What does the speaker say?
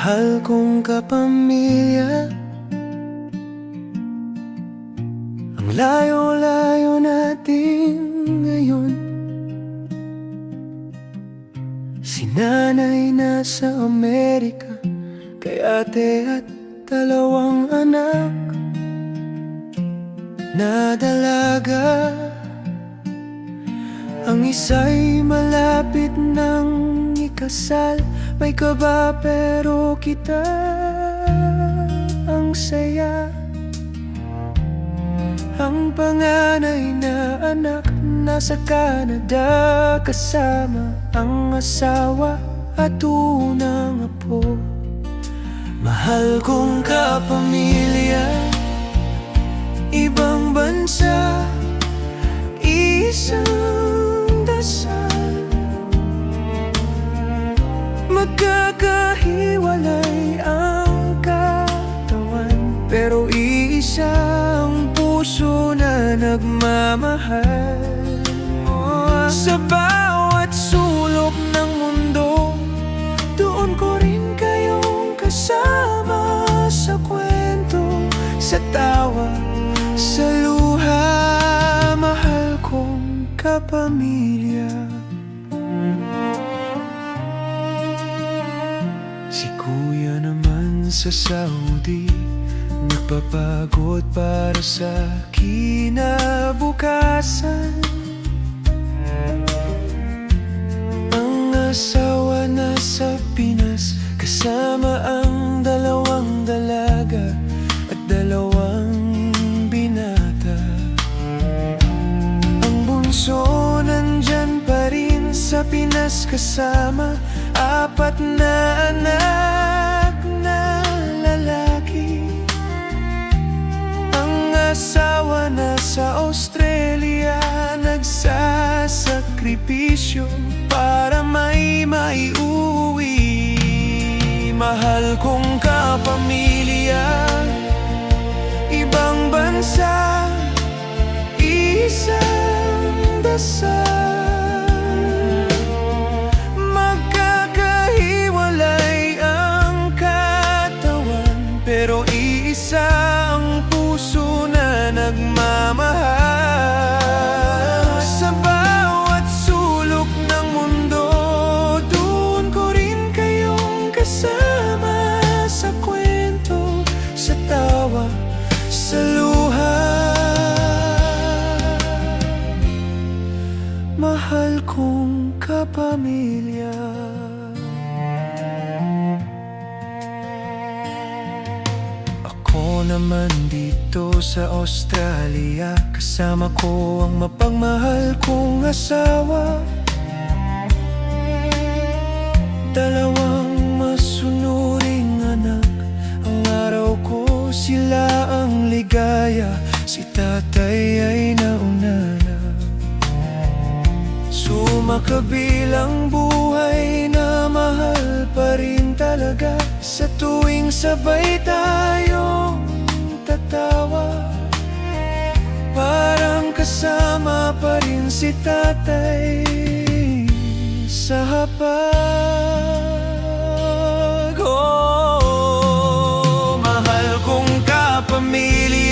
Mahal kong kapamilya, ang layo-layo natin ngayon. Si nanay nasa Amerika, kay ate at dalawang anak na dalaga. Ang isa'y malapit nang ikasal, may kaba pero kita ang saya. Ang panganay na anak nasa Canada, kasama ang asawa at unang apo. Mahal kong kapamilya, ibang bansa, isang dasal. Magkakahiwalay ang katawan, pero iisa ang puso na nagmamahal. Sa bawat sulok ng mundo, doon ko rin kayong kasama. Sa kwento, sa tawa, sa luha, mahal kong kapamilya. Si kuya naman sa Saudi, nagpapagod para sa kinabukasan. Ang asawa na sa Pinas, kasama ang dalawang dalaga at dalawang binata. Ang bunso nandyan pa rin sa Pinas, kasama apat na anak na lalaki. Ang asawa na sa Australia, nagsasakripisyo para may maiuwi. Mahal kong kapamilya, ibang bansa, isang dasal. Magkakahiwalay ang katawan, pero iisa ang puso na nagmamahal. Sa bawat sulok ng mundo, doon ko rin kayong kasama. Sa kwento, sa tawa, sa luha, mahal kong kapamilya. Ako naman dito sa Australia, kasama ko ang mapagmahal kong asawa. Dalawang masunuring anak, ang araw ko sila ang ligaya. Si tatay ay nauna na, sumakabilang buhay na mahal pa rin talaga. Sa tuwing sabay tayong tatawa, parang kasama pa rin si tatay sa hapag. Oh, mahal kong kapamilya,